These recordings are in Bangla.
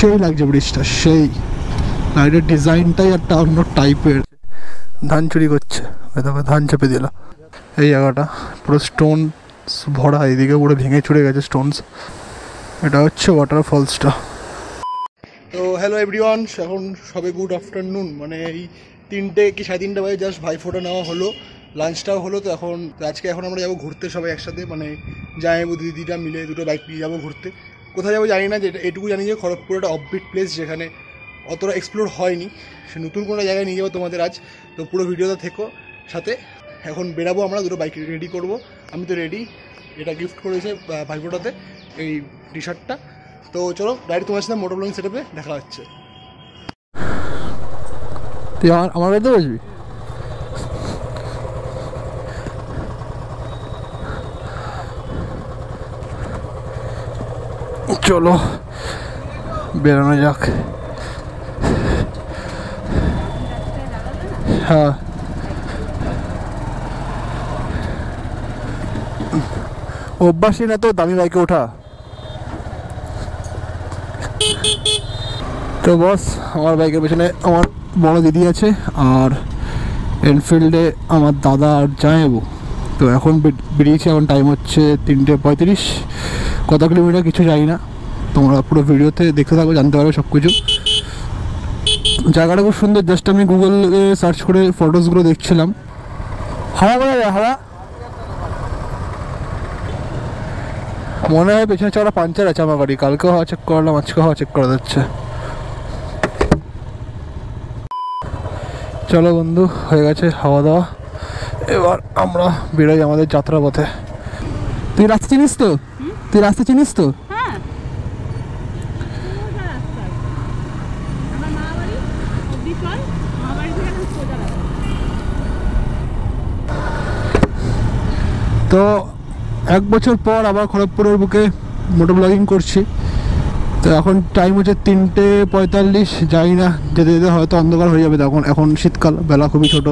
সেই লাগছে ব্রিজটা, সেই লাইটের ডিজাইনটাই একটা অন্য টাইপের। ধান চুরি করছে, তবে ধান চেপে দিল। এই জায়গাটা পুরো স্টোন ভরা, এইদিকে পুরো ভেঙে চুরে গেছে স্টোনস। এটা হচ্ছে ওয়াটারফলসটা। তো হ্যালো এভরিওয়ান, এখন সবে গুড আফটারনুন, মানে এই 3টে কি 3:30 বাজে জাস্ট ভাইফোঁটা নেওয়া হলো, লাঞ্চটাও হলো। তো আজকে আমরা যাবো ঘুরতে সবাই একসাথে, মানে যাবো দিদিটা মিলে, দুটো বাইক নিয়ে যাবো ঘুরতে। কোথায় যাবো জানি না, যে এটুকু জানি যে খড়গপুর একটা অফবিট প্লেস, যেখানে অতটা এক্সপ্লোর হয়নি, সে নতুন কোনো জায়গায় নিয়ে যাবো তোমাদের আজ। তো পুরো ভিডিওটা থেকো সাথে। এখন বেরাবো আমরা, দুটো বাইক রেডি করবো। আমি তো রেডি, এটা গিফট করেছে ভাইফোঁটাতে এই টি শার্টটা। তো চলো ডাইরেক্ট তোমার সাথে মোটর ব্লগিং সেটআপে দেখা হচ্ছে। তুই আমার বাড়িতে বসবি? চলো বেরোনো যাক। হ্যাঁ, অভ্যাসই না তো দামি বাইকে ওঠা। তো বস, আমার বাইকের পেছনে আমার বড় দিদি আছে, আর এনফিল্ডে আমার দাদা আর জামাইবাবু। তো এখন বেরিয়েছি, এখন টাইম হচ্ছে 3:35। কত কিলোমিটার কিছু জানি না, তোমরা পুরো ভিডিওতে দেখতে থাকো, জানতে পারবে সব কিছু। জায়গাটা খুব সুন্দর, জাস্ট আমি গুগলে সার্চ করে ফটোসগুলো দেখছিলাম। হাওয়া বলা যায়, হাওয়া মনে হয় পেছনে চাওয়া পাঞ্চার আছে আমার গাড়ি। কালকেও হাওয়া চেক করলাম, আজকেও হাওয়া চেক করা যাচ্ছে। চলো বন্ধু, হয়ে গেছে হাওয়া দাওয়া, এবার আমরা বেরোই আমাদের যাত্রা পথে। তুই রাস্তা চিনিস তো? তুই রাস্তা চিনিস তো? তো 1 বছর পর আবার খড়গপুরের বুকে মোটর ব্লগিং করছি। তো এখন টাইম হচ্ছে 3:45। যাই না, যেতে যেতে হয়তো অন্ধকার হয়ে যাবে। তখন এখন শীতকাল, বেলা খুবই ছোট,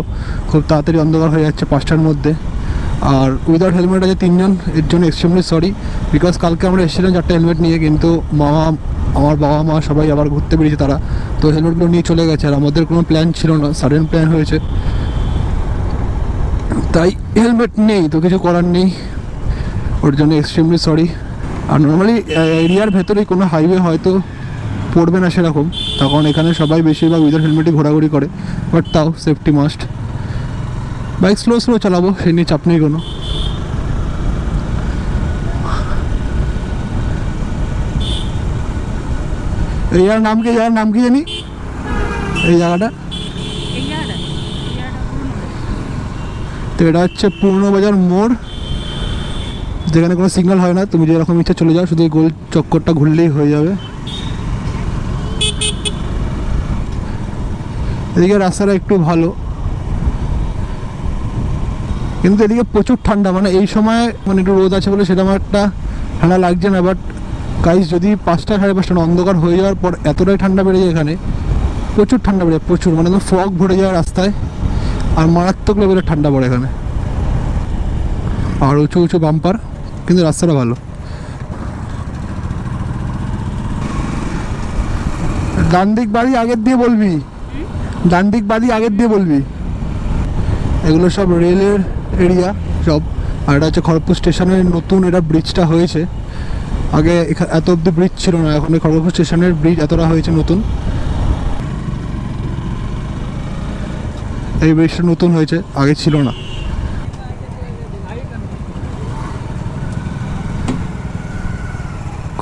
খুব তাড়াতাড়ি অন্ধকার হয়ে যাচ্ছে 5টার মধ্যে। আর উইদাউট হেলমেট আছে 3জন, এর জন্য এক্সট্রিমলি সরি। বিকজ কালকে আমরা এসেছিলাম 4টে হেলমেট নিয়ে, কিন্তু আমার বাবা মা সবাই আবার ঘুরতে বেরিয়েছে তারা, তো হেলমেটগুলো নিয়ে চলে গেছে। আর আমাদের কোনো প্ল্যান ছিল না, সাডেন প্ল্যান হয়েছে, তাই হেলমেট নেই। তো কিছু করার নেই, ওর জন্য এক্সট্রিমলি সরি। আর নর্মালি এরিয়ার ভেতরেই কোনো হাইওয়ে হয়তো পড়বে না সেরকম, তখন এখানে সবাই বেশিরভাগ উইদাউট হেলমেটই ঘোরাঘুরি করে। বাট তাও সেফটি মাস্ট। বাইক স্লো চালাবো, সেই নিয়ে চাপ নেই কোনো। এই জায়গার নাম কি জানি, এই জায়গাটা? তো এটা হচ্ছে পূর্ণবাজার মোড়, যেখানে কোনো সিগন্যাল হয় না। তুমি যেরকম ইচ্ছা চলে যাও, শুধু গোল চক্করটা ঘুরলেই হয়ে যাবে। এদিকে রাস্তাটা একটু ভালো, কিন্তু এদিকে প্রচুর ঠান্ডা। মানে এই সময় মানে একটু রোদ আছে বলে সেরকম একটা ঠান্ডা লাগছে না। বাট গাইস, যদি 5টা 5:30 অন্ধকার হয়ে যাওয়ার পর এতটাই ঠান্ডা বেড়ে যায় এখানে, প্রচুর ঠান্ডা বেড়ে যায়, প্রচুর। মানে একদম ফগ ভরে যায় রাস্তায়, আর মারাত্মক লেভেলের ঠান্ডা পড়ে এখানে। আর উঁচু বাম্পার, কিন্তু রাস্তাটা ভালো। ডান দিক বাড়ি আগের দিয়ে বলবি, ডান দিক বাড়ি আগের দিয়ে বলবি। এগুলো সব রেলের এরিয়া সব। আর এটা হচ্ছে খড়গপুর স্টেশনের নতুন, এটা ব্রিজটা হয়েছে। আগে এত অব্দি ব্রিজ ছিল না, এখন খড়গপুর স্টেশনের ব্রিজ এতটা হয়েছে নতুন। এই ব্রিজটা নতুন হয়েছে, আগে ছিল না।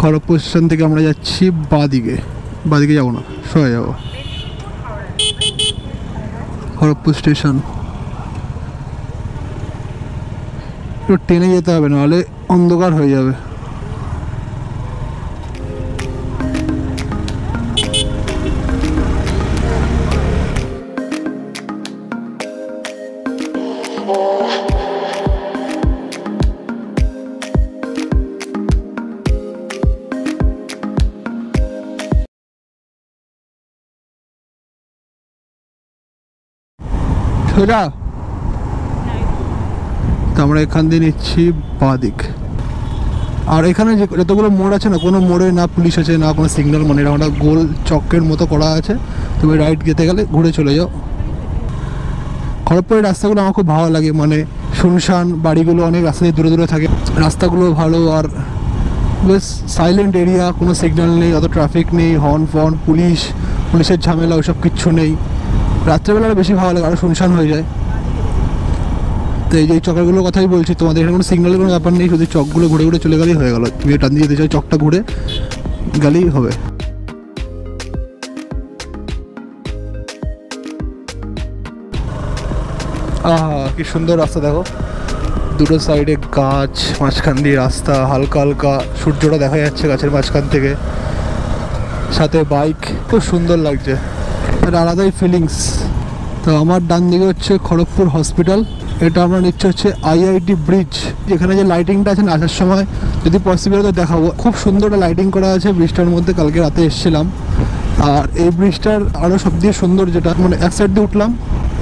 খড়গপুর স্টেশন থেকে আমরা যাচ্ছি বাঁদিকে যাবো না, সোজা যাবো খড়গপুর স্টেশন। একটু ট্রেনে যেতে হবে, নাহলে অন্ধকার হয়ে যাবে। সোজা তো আমরা এখান দিয়ে নিচ্ছি বাঁদিক। আর এখানে যে যতগুলো মোড় আছে না, কোনো মোড়ে না পুলিশ আছে না কোনো সিগন্যাল, মানে এরকম একটা গোল চক্রের মতো করা আছে, তুমি রাইট যেতে গেলে ঘুরে চলে যাও। খড়গপুরের রাস্তাগুলো আমার খুব ভালো লাগে, মানে শুনশান, বাড়িগুলো অনেক রাস্তা দিয়ে দূরে দূরে থাকে, রাস্তাগুলো ভালো, আর বেশ সাইলেন্ট এরিয়া, কোনো সিগন্যাল নেই, অত ট্রাফিক নেই, হর্ন পুলিশের ঝামেলা ওইসব কিচ্ছু নেই। রাত্রেবেলা বেশি ভালো লাগে, আরও শুনশান হয়ে যায়। তো এই যে চকগুলোর কথাই বলছি তোমাদের, এখানে কোনো সিগন্যালের কোনো ব্যাপার নেই, শুধু চকগুলো ঘুরে ঘুরে চলে গেলেই হয়ে গেল। তুমি টান দিয়ে যেতে চাও চকটা ঘুরে গেলেই হবে। কি সুন্দর রাস্তা দেখো, দুটো সাইডে গাছ, মাঝখান দিয়ে রাস্তা, হালকা হালকা সূর্যটা দেখা যাচ্ছে গাছের মাঝখান থেকে, সাথে বাইক, খুব সুন্দর লাগছে, একটা আলাদাই ফিলিংস। তো আমার ডান দিকে হচ্ছে খড়গপুর হসপিটাল, এটা আমরা নিচ্ছে হচ্ছে IIT ব্রিজ। যেখানে যে লাইটিংটা আছে আসার সময় যদি পসিবল তো দেখাবো, খুব সুন্দর একটা লাইটিং করা আছে ব্রিজটার মধ্যে, কালকে রাতে এসেছিলাম। আর এই ব্রিজটার আরও সব দিয়ে সুন্দর যেটা, মানে এক সাইড দিয়ে উঠলাম,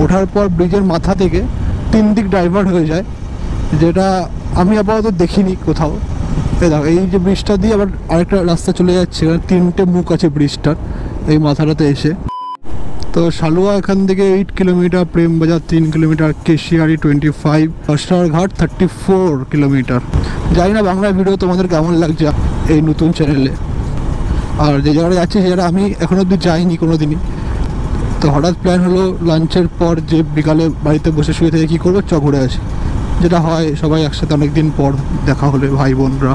ওঠার পর ব্রিজের মাথা থেকে 3 দিক ডাইভার্ট হয়ে যায়, যেটা আমি আপাতত দেখিনি কোথাও। দেখো এই যে ব্রিজটা দিয়ে আবার আরেকটা রাস্তা চলে যাচ্ছে, এখানে 3টে মুখ আছে ব্রিজটার এই মাথাটাতে এসে। তো সালুয়া এখান থেকে 8 kilometre, Prembazar 3 kilometre, Keshiary 25, অস্টারঘাট 34 kilometre. জানি না বাংলা ভিডিও তোমাদের কেমন লাগছে এই নতুন চ্যানেলে। আর যে জায়গাটা যাচ্ছি সে জায়গাটা আমি এখনো অব্দি যাইনি কোনো দিনই। তো হঠাৎ প্ল্যান হলো লাঞ্চের পর যে বিকালে বাড়িতে বসে শুয়ে থেকে কী করবো, ঘুরে আসি, যেটা হয় সবাই একসাথে অনেকদিন পর দেখা হলে ভাই বোনরা,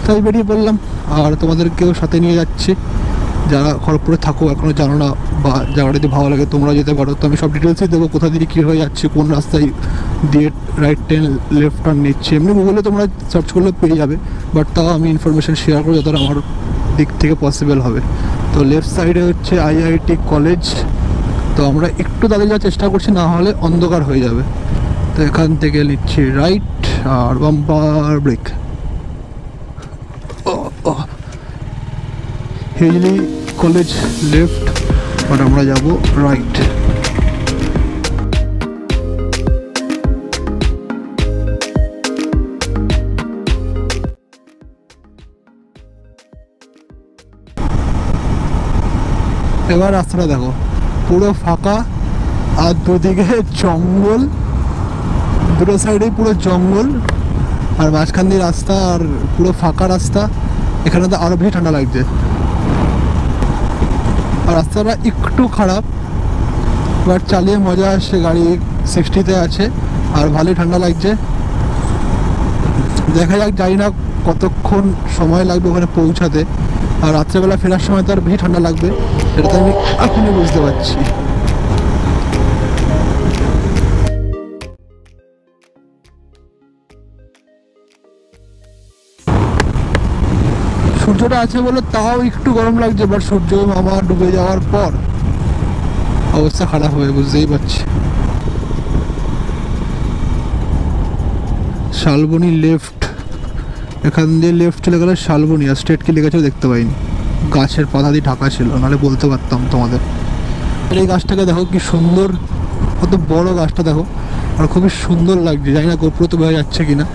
তাই বেরিয়ে পড়লাম। আর তোমাদেরকেও সাথে নিয়ে যাচ্ছি, যারা খড়গপুরে থাকো এখনও জানো না বা জায়গাটা যদি ভালো লাগে তোমরা যেতে পারো। তো আমি সব ডিটেলসই দেবো, কোথা দিয়ে কীভাবে যাচ্ছি, কোন রাস্তায় দিয়ে রাইট টার্ন লেফট টার্ন নিচ্ছি। এমনি গুগলে তোমরা সার্চ করলে পেয়ে যাবে, বাট তাও আমি ইনফরমেশান শেয়ার করবো যতটা আমার দিক থেকে পসিবল হবে। তো লেফট সাইডে হচ্ছে IIT কলেজ, তো আমরা একটু তাদের যাওয়ার চেষ্টা করছি, না হলে অন্ধকার হয়ে যাবে। তো এখান থেকে নিচ্ছি রাইট, আর বাম্পার ব্রেক। হেজলি কলেজ লেফট, আর আমরা যাব রাইট। এবার রাস্তাটা দেখো, পুরো ফাঁকা, আর দুদিকে জঙ্গল, দুটো সাইডেই পুরো জঙ্গল, আর মাঝখান দিয়ে রাস্তা, আর পুরো ফাঁকা রাস্তা। এখানে তো আরও বেশি ঠান্ডা লাগছে, আর রাস্তাটা একটু খারাপ, বাট চালিয়ে মজা আসছে, গাড়ি 60-তে আছে, আর ভালোই ঠান্ডা লাগছে। দেখা যাক, জানি না কতক্ষণ সময় লাগবে ওখানে পৌঁছাতে, আর রাত্রেবেলা ফেরার সময় তো আর বেশি ঠান্ডা লাগবে, সেটা তো আমি এখনই বুঝতে পারছি। সূর্যটা আছে বলে তাও একটু গরম লাগছে, বাট সূর্য মামা ডুবে যাওয়ার পর অবস্থা খারাপ হবে, বুঝতেই পারছি। শালবনী লেফট, এখান দিয়ে লেফট চলে গেলে শালবনী, আর স্ট্রেট কি লেগেছে দেখতে পাইনি, গাছের পাতা দিয়ে ঢাকা ছিল, নাহলে বলতে পারতাম তোমাদের। এই গাছটাকে দেখো কি সুন্দর, কত বড় গাছটা দেখো, আর খুবই সুন্দর লাগছে। জানি না গোপ্রো তো বোঝা যাচ্ছে কিনা,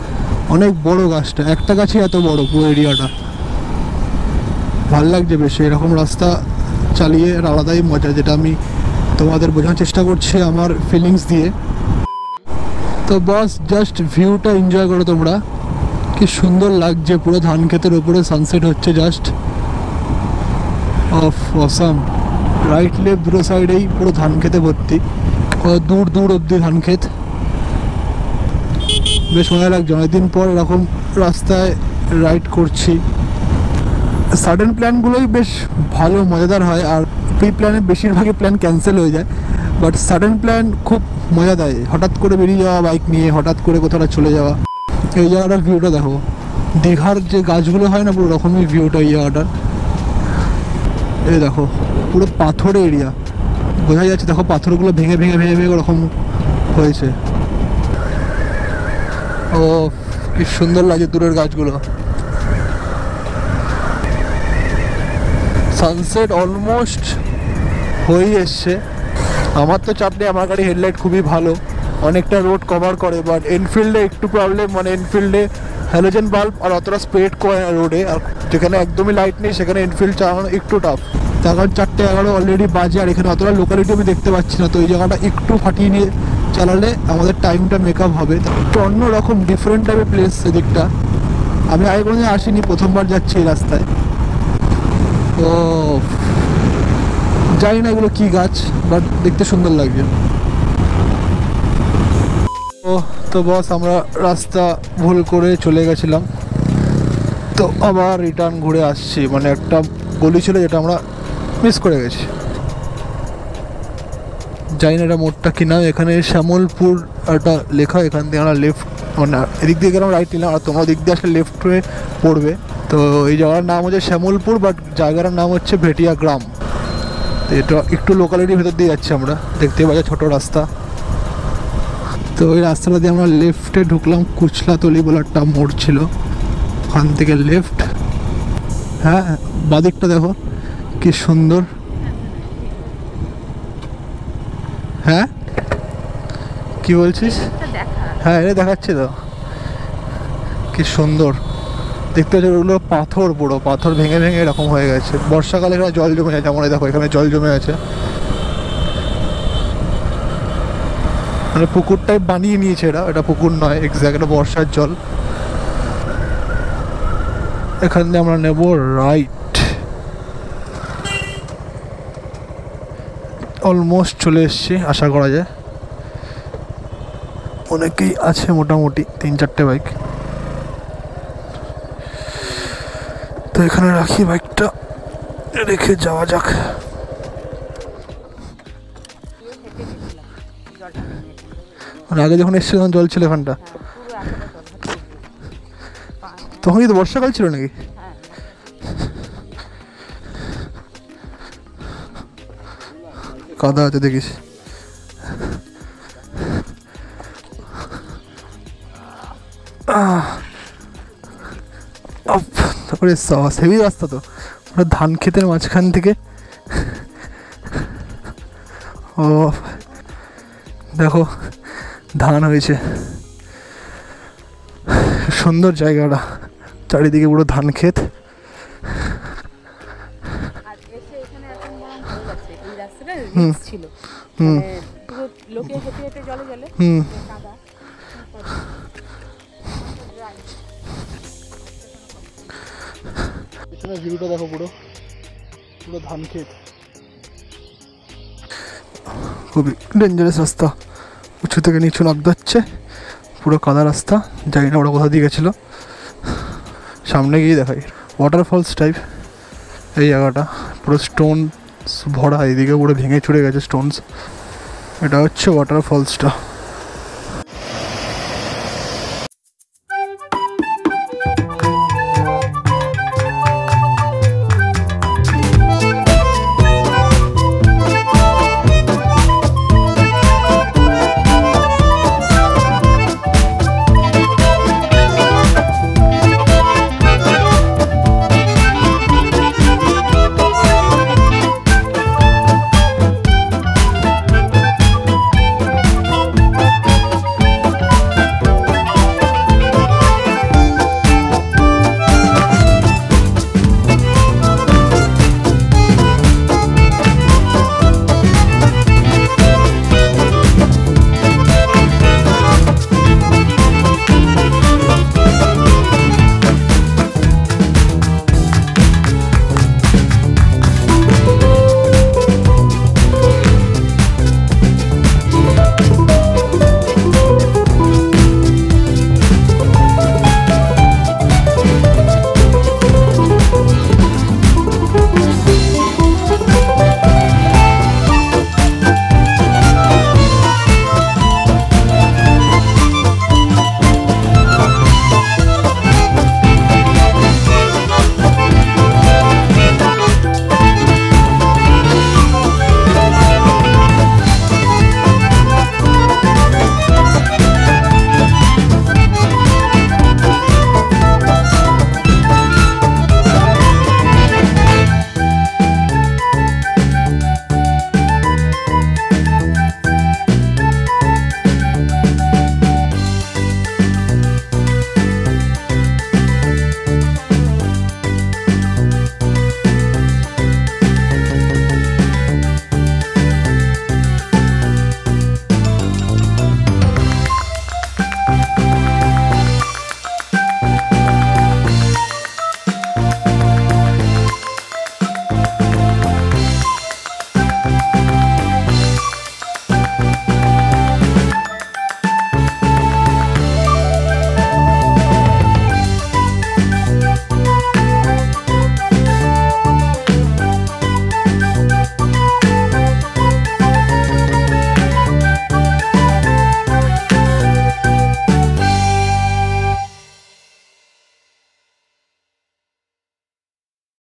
অনেক বড় গাছটা, একটা গাছই এত বড়, পুরো এরিয়াটা ভাল লাগছে বেশ। এরকম রাস্তা চালিয়ে আলাদাই মজা, যেটা আমি তোমাদের বোঝানোর চেষ্টা করছি আমার ফিলিংস দিয়ে। তো বস জাস্ট ভিউটা এনজয় করো তোমরা, কি সুন্দর লাগছে, পুরো ধান ক্ষেতের ওপরে সানসেট হচ্ছে, just of awesome. Right left দুটো সাইডেই পুরো ধান খেতে ভর্তি, দূর দূর অব্দি ধান ক্ষেত, বেশ মজা লাগছে। অনেকদিন পর এরকম রাস্তায় রাইড করছি। সাডেন প্ল্যানগুলোই বেশ ভালো মজাদার হয়, আর প্রি প্ল্যানে বেশিরভাগই প্ল্যান ক্যান্সেল হয়ে যায়, বাট সাডেন প্ল্যান খুব মজা দেয়। হঠাৎ করে বেরিয়ে যাওয়া বাইক নিয়ে, হঠাৎ করে কোথাও চলে যাওয়া। এই জায়গাটার ভিউটা দেখো, দীঘার যে গাছগুলো হয় না, পুরো রকমই ভিউটা এই জায়গাটার। এই দেখো পুরো পাথরের এরিয়া, বোঝা যাচ্ছে, দেখো পাথরগুলো ভেঙে ভেঙে ভেঙে ভেঙে ওরকম হয়েছে। ও কি সুন্দর লাগে দূরের গাছগুলো। সানসেট অলমোস্ট হয়ে এসছে। আমার তো চাপ নেই, আমার গাড়ি হেডলাইট খুবই ভালো, অনেকটা রোড কভার করে, বাট এনফিল্ডে একটু প্রবলেম, মানে এনফিল্ডে হ্যালোজেন বাল্ব আর অতটা স্প্রেড করে না রোডে, আর যেখানে একদমই লাইট নেই সেখানে এনফিল্ড চালানো একটু টাফ। তখন 4:11 অলরেডি বাজে, আর এখানে অতটা লোকালিটি আমি দেখতে পাচ্ছি না, তো এই জায়গাটা একটু ফাটিয়ে নিয়ে চালালে আমাদের টাইমটা মেকআপ হবে। একটু অন্যরকম ডিফারেন্ট টাইপের প্লেস এদিকটা, আমি আগে কোনোদিন আসিনি, প্রথমবার যাচ্ছি এই রাস্তায়। তো জানি না এগুলো কী গাছ, বাট দেখতে সুন্দর লাগছে। তো বস আমরা রাস্তা ভুল করে চলে গেছিলাম, তো আবার রিটার্ন ঘুরে আসছি। মানে একটা গলি ছিল যেটা আমরা মিস করে গেছি। জানি না এটা মোড়টা কিনা, এখানে শ্যামলপুর একটা লেখা, এখান থেকে আমরা লেফট, মানে এদিক দিয়ে গেলাম রাইট নিলাম, আর তোমরা দিক দিয়ে আসলে লেফট হয়ে পড়বে। তো এই জায়গার নাম হচ্ছে শ্যামলপুর, বাট জায়গাটার নাম হচ্ছে ভেটিয়া গ্রাম। তো এটা একটু লোকালিটির ভেতর দিয়ে যাচ্ছি আমরা, দেখতে পাচ্ছি ছোটো রাস্তা। তো ওই রাস্তাটা দিয়ে আমরা লেফটে ঢুকলাম, কুচলাতলি বলে একটা মোড় ছিল, ওখান থেকে লেফট। হ্যাঁ বাদিকটা দেখো কি সুন্দর। হ্যাঁ কি বলছিস? হ্যাঁ এটা দেখাচ্ছে তো, কি সুন্দর দেখতে পাচ্ছি। ওগুলো পাথর, পুরো পাথর ভেঙে ভেঙে এরকম হয়ে গেছে। বর্ষাকালে এখানে জল জমে আছে, যেমন দেখো এখানে জল জমে আছে, মানে পুকুরটাই বানিয়ে নিয়েছে এরা, এটা পুকুর নয় এক্স্যাক্ট, এটা বর্ষার জল। এখান দিয়ে আমরা নেব রাইট, অলমোস্ট চলে এসেছি আশা করা যায়। অনেকেই আছে, মোটামুটি 3-4টে বাইক। তো এখানে রাখি বাইকটা, রেখে যাওয়া যাক। মানে আগে যখন এসেছিল তখন জল ছিল এখানটা, তখন কি তো বর্ষাকাল ছিল নাকি? কাদা আছে দেখিস। তারপরে হেভি রাস্তা, তো ধান ক্ষেতের মাঝখান থেকে। ও দেখো ধান হয়েছে, সুন্দর জায়গাটা, চারিদিকে পুরো ধান ক্ষেত। ভিউটা দেখো, পুরো পুরো ধান ক্ষেত। খুবই ডেঞ্জারাস রাস্তা, উঁচু থেকে নিচু নামতে হচ্ছে, পুরো কাদা রাস্তা। জানি না ওরা কোথা দিয়ে গেছিলো, সামনে গিয়ে দেখাই ওয়াটারফলস টাইপ। এই জায়গাটা পুরো স্টোন ভরা, এইদিকে পুরো ভেঙে চুরে গেছে স্টোনস। এটা হচ্ছে ওয়াটারফলসটা।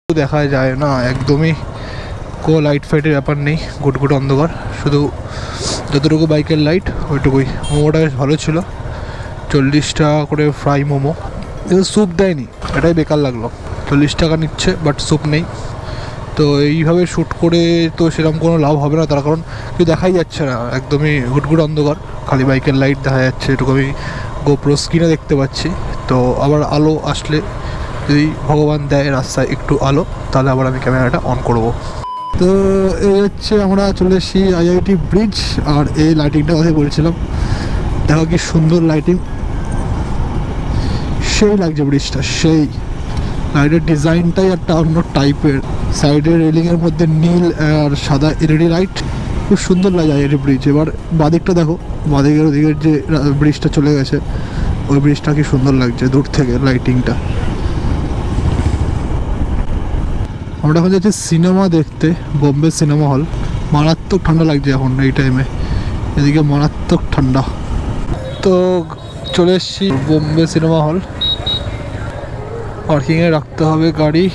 দেখা যায় না একদমই, কোনো লাইট ফাইটের ব্যাপার নেই, গুটগুট অন্ধকার, শুধু যতটুকু বাইকের লাইট ওইটুকুই। মোমোটা বেশ ভালো ছিল, 40 টাকা করে ফ্রাই মোমো, কিন্তু স্যুপ দেয়নি, এটাই বেকার লাগলো। 40 টাকা নিচ্ছে বাট স্যুপ নেই। তো এইভাবে শ্যুট করে তো সেরকম কোনো লাভ হবে না, তার কারণ কিছু দেখাই যাচ্ছে না, একদমই গুটগুট অন্ধকার, খালি বাইকের লাইট দেখা যাচ্ছে, এটুকু আমি গোপ্রো স্ক্রিনে দেখতে পাচ্ছি। তো আবার আলো আসলে, যদি ভগবান দেয় রাস্তায় একটু আলো, তাহলে আবার আমি ক্যামেরাটা অন করব। তো এই হচ্ছে আমরা চলে এসেছি আইআইটি ব্রিজ, আর এই লাইটিংটা কথা বলছিলাম, দেখো কি সুন্দর লাইটিং, সেই লাগছে ব্রিজটা, সেই লাইটের ডিজাইনটাই একটা অন্য টাইপের, সাইডের রেলিংয়ের মধ্যে নীল আর সাদা এলইডি লাইট, খুব সুন্দর লাগে আইআইটি ব্রিজ। এবার বাদিকটা দেখো, বাদিকের ওদিকের যে ব্রিজটা চলে গেছে, ওই ব্রিজটা কি সুন্দর লাগছে দূর থেকে লাইটিংটা। আমরা এখন যাচ্ছি সিনেমা দেখতে, বোম্বে সিনেমা হল। মারাত্মক ঠান্ডা লাগছে এখন এই টাইমে, এদিকে মারাত্মক ঠান্ডা। তো চলে এসেছি বোম্বে সিনেমা হল, পার্কিংয়ে রাখতে হবে গাড়ি।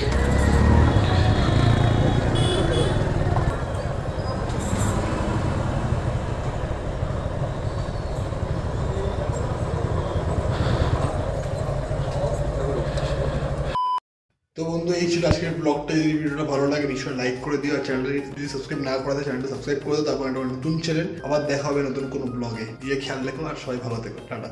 তো বন্ধু, এই ছিল আজকের ব্লগটা। যদি ভিডিওটা ভালো লাগে নিশ্চয়ই লাইক করে দিও, আর চ্যানেলটা যদি সাবস্ক্রাইব না করে দেয় চ্যানেলটা সাবস্ক্রাইব করে দাও। তারপর একটা নতুন চ্যানেল, আবার দেখা হবে নতুন কোনো ব্লগে। গিয়ে খেয়াল রাখো আর সবাই ভালো থেকো, টাটা।